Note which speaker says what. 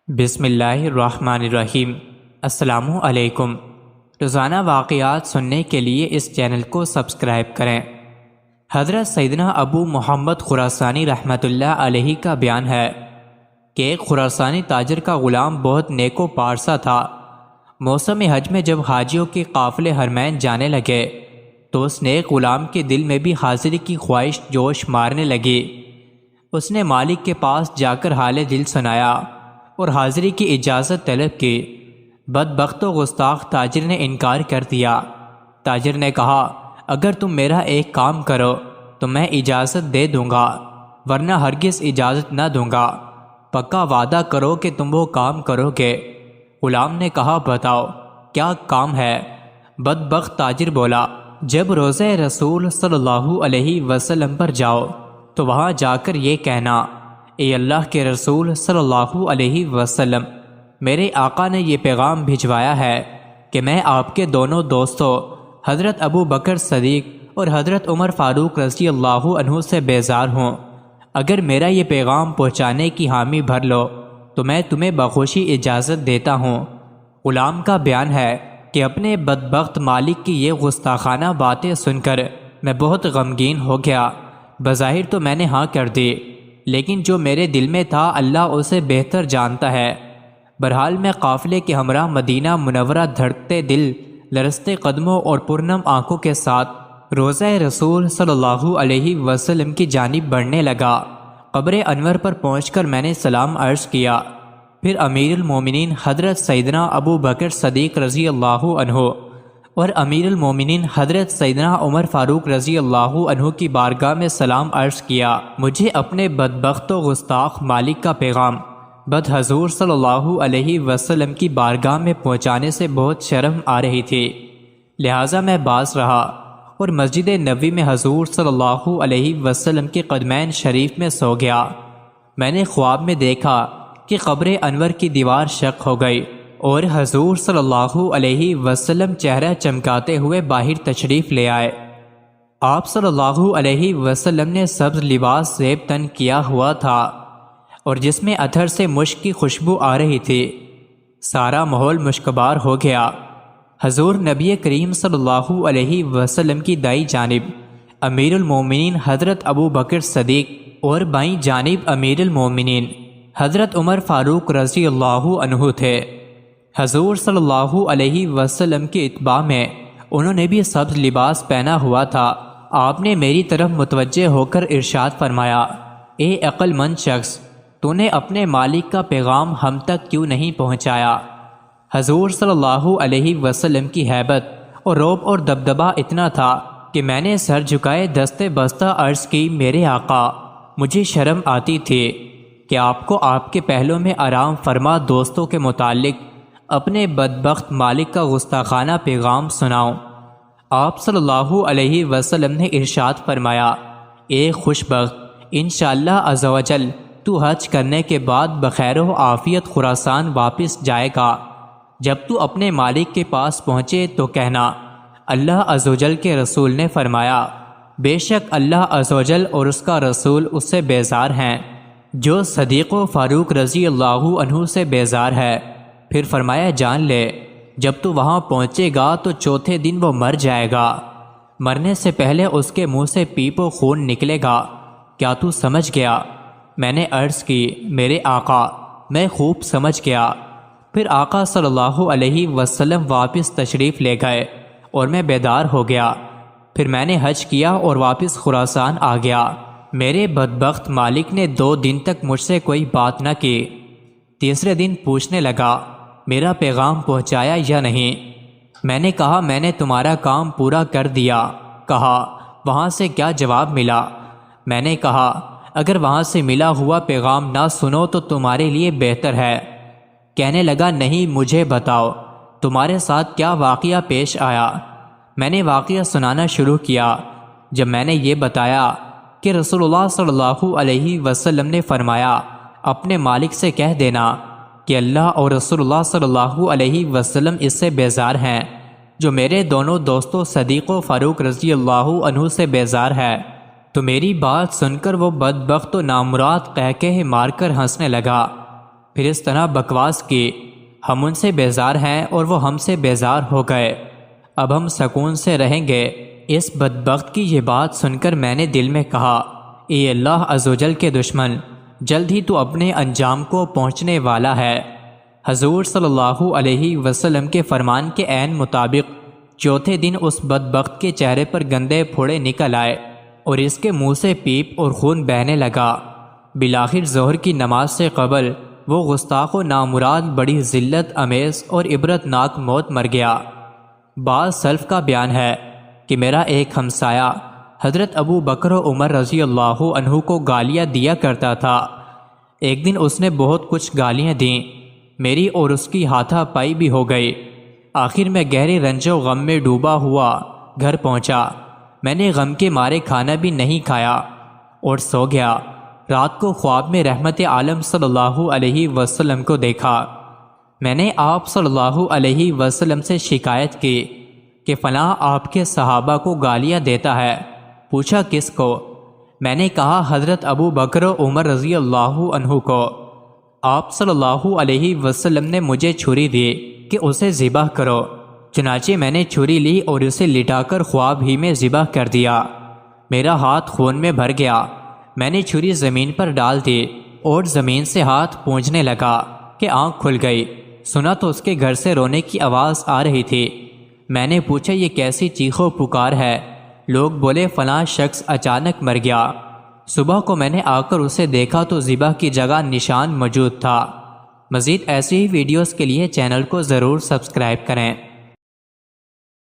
Speaker 1: بسم اللہ الرحمن الرحیم۔ السلام علیکم۔ روزانہ واقعات سننے کے لیے اس چینل کو سبسکرائب کریں۔ حضرت سیدنا ابو محمد خراسانی رحمۃ اللہ علیہ کا بیان ہے کہ ایک خراسانی تاجر کا غلام بہت نیک و پارسا تھا۔ موسم حج میں جب حاجیوں کے قافلے حرمین جانے لگے تو اس نیک غلام کے دل میں بھی حاضری کی خواہش جوش مارنے لگی۔ اس نے مالک کے پاس جا کر حال دل سنایا اور حاضری کی اجازت طلب کی۔ بدبخت و گستاخ تاجر نے انکار کر دیا۔ تاجر نے کہا، اگر تم میرا ایک کام کرو تو میں اجازت دے دوں گا، ورنہ ہرگز اجازت نہ دوں گا۔ پکا وعدہ کرو کہ تم وہ کام کرو گے۔ غلام نے کہا، بتاؤ کیا کام ہے؟ بدبخت تاجر بولا، جب روضہ رسول صلی اللہ علیہ وسلم پر جاؤ تو وہاں جا کر یہ کہنا، اے اللہ کے رسول صلی اللہ علیہ وسلم، میرے آقا نے یہ پیغام بھجوایا ہے کہ میں آپ کے دونوں دوستوں حضرت ابو بکر صدیق اور حضرت عمر فاروق رضی اللہ عنہ سے بیزار ہوں۔ اگر میرا یہ پیغام پہنچانے کی حامی بھر لو تو میں تمہیں بخوشی اجازت دیتا ہوں۔ غلام کا بیان ہے کہ اپنے بدبخت مالک کی یہ گستاخانہ باتیں سن کر میں بہت غمگین ہو گیا۔ بظاہر تو میں نے ہاں کر دی، لیکن جو میرے دل میں تھا اللہ اسے بہتر جانتا ہے۔ بہرحال میں قافلے کے ہمراہ مدینہ منورہ دھڑکتے دل، لرزتے قدموں اور پرنم آنکھوں کے ساتھ روضہ رسول صلی اللہ علیہ وسلم کی جانب بڑھنے لگا۔ قبر انور پر پہنچ کر میں نے سلام عرض کیا۔ پھر امیر المومنین حضرت سیدنا ابو بکر صدیق رضی اللہ عنہ اور امیر المومنین حضرت سیدنا عمر فاروق رضی اللہ عنہ کی بارگاہ میں سلام عرض کیا۔ مجھے اپنے بدبخت و گستاخ مالک کا پیغام حضور صلی اللہ علیہ وسلم کی بارگاہ میں پہنچانے سے بہت شرم آ رہی تھی، لہٰذا میں باز رہا اور مسجد نبوی میں حضور صلی اللہ علیہ وسلم کے قدمین شریف میں سو گیا۔ میں نے خواب میں دیکھا کہ قبر انور کی دیوار شق ہو گئی اور حضور صلی اللہ علیہ وسلم چہرہ چمکاتے ہوئے باہر تشریف لے آئے۔ آپ صلی اللہ علیہ وسلم نے سبز لباس زیب تن کیا ہوا تھا اور جس میں عطر سے مشک کی خوشبو آ رہی تھی۔ سارا ماحول مشکبار ہو گیا۔ حضور نبی کریم صلی اللہ علیہ وسلم کی دائیں جانب امیر المومنین حضرت ابو بکر صدیق اور بائیں جانب امیر المومنین حضرت عمر فاروق رضی اللہ عنہ تھے۔ حضور صلی اللہ علیہ وسلم کے اتباع میں انہوں نے بھی سبز لباس پہنا ہوا تھا۔ آپ نے میری طرف متوجہ ہو کر ارشاد فرمایا، اے عقل مند شخص، تو نے اپنے مالک کا پیغام ہم تک کیوں نہیں پہنچایا؟ حضور صلی اللہ علیہ وسلم کی ہیبت اور رعب اور دبدبہ اتنا تھا کہ میں نے سر جھکائے دستے بستہ عرض کی، میرے آقا، مجھے شرم آتی تھی کہ آپ کو آپ کے پہلوں میں آرام فرما دوستوں کے متعلق اپنے بدبخت مالک کا گستاخانہ پیغام سناؤں۔ آپ صلی اللہ علیہ وسلم نے ارشاد فرمایا، اے خوش بخت، انشاءاللہ عز و جل تو حج کرنے کے بعد بخیر و عافیت خراسان واپس جائے گا۔ جب تو اپنے مالک کے پاس پہنچے تو کہنا، اللہ عز و جل کے رسول نے فرمایا، بے شک اللہ عز و جل اور اس کا رسول اس سے بیزار ہیں جو صدیق و فاروق رضی اللہ عنہ سے بیزار ہے۔ پھر فرمایا، جان لے جب تو وہاں پہنچے گا تو چوتھے دن وہ مر جائے گا، مرنے سے پہلے اس کے منہ سے پیپ و خون نکلے گا۔ کیا تو سمجھ گیا؟ میں نے عرض کی، میرے آقا، میں خوب سمجھ گیا۔ پھر آقا صلی اللہ علیہ وسلم واپس تشریف لے گئے اور میں بیدار ہو گیا۔ پھر میں نے حج کیا اور واپس خراسان آ گیا۔ میرے بدبخت مالک نے 2 دن تک مجھ سے کوئی بات نہ کی۔ تیسرے دن پوچھنے لگا، میرا پیغام پہنچایا یا نہیں؟ میں نے کہا، میں نے تمہارا کام پورا کر دیا۔ کہا، وہاں سے کیا جواب ملا؟ میں نے کہا، اگر وہاں سے ملا ہوا پیغام نہ سنو تو تمہارے لیے بہتر ہے۔ کہنے لگا، نہیں، مجھے بتاؤ تمہارے ساتھ کیا واقعہ پیش آیا۔ میں نے واقعہ سنانا شروع کیا۔ جب میں نے یہ بتایا کہ رسول اللہ صلی اللہ علیہ وسلم نے فرمایا، اپنے مالک سے کہہ دینا کہ اللہ اور رسول اللہ صلی اللہ علیہ وسلم اس سے بیزار ہیں جو میرے دونوں دوستوں صدیق و فاروق رضی اللہ عنہ سے بیزار ہے، تو میری بات سن کر وہ بدبخت و نامراد قہقہے مار کر ہنسنے لگا۔ پھر اس طرح بکواس کی، ہم ان سے بیزار ہیں اور وہ ہم سے بیزار ہو گئے، اب ہم سکون سے رہیں گے۔ اس بدبخت کی یہ بات سن کر میں نے دل میں کہا، اے اللہ عزوجل کے دشمن، جلد ہی تو اپنے انجام کو پہنچنے والا ہے۔ حضور صلی اللہ علیہ وسلم کے فرمان کے عین مطابق چوتھے دن اس بدبخت کے چہرے پر گندے پھوڑے نکل آئے اور اس کے منہ سے پیپ اور خون بہنے لگا۔ بالآخر ظہر کی نماز سے قبل وہ گستاخ و نامراد بڑی ذلت امیز اور عبرت ناک موت مر گیا۔ بعض سلف کا بیان ہے کہ میرا ایک ہمسایہ حضرت ابو بکر و عمر رضی اللہ عنہ کو گالیاں دیا کرتا تھا۔ ایک دن اس نے بہت کچھ گالیاں دیں، میری اور اس کی ہاتھا پائی بھی ہو گئی۔ آخر میں گہرے رنج و غم میں ڈوبا ہوا گھر پہنچا۔ میں نے غم کے مارے کھانا بھی نہیں کھایا اور سو گیا۔ رات کو خواب میں رحمت عالم صلی اللہ علیہ وسلم کو دیکھا۔ میں نے آپ صلی اللہ علیہ وسلم سے شکایت کی کہ فلاں آپ کے صحابہ کو گالیاں دیتا ہے۔ پوچھا کس کو؟ میں نے کہا حضرت ابو بکر و عمر رضی اللہ عنہ کو۔ آپ صلی اللہ علیہ وسلم نے مجھے چھری دی کہ اسے ذبح کرو۔ چنانچہ میں نے چھری لی اور اسے لٹا کر خواب ہی میں ذبح کر دیا۔ میرا ہاتھ خون میں بھر گیا۔ میں نے چھری زمین پر ڈال دی اور زمین سے ہاتھ پونجھنے لگا کہ آنکھ کھل گئی۔ سنا تو اس کے گھر سے رونے کی آواز آ رہی تھی۔ میں نے پوچھا یہ کیسی چیخ و پکار ہے؟ لوگ بولے فلاں شخص اچانک مر گیا۔ صبح کو میں نے آ کر اسے دیکھا تو ذبح کی جگہ نشان موجود تھا۔ مزید ایسی ہی ویڈیوز کے لیے چینل کو ضرور سبسکرائب کریں۔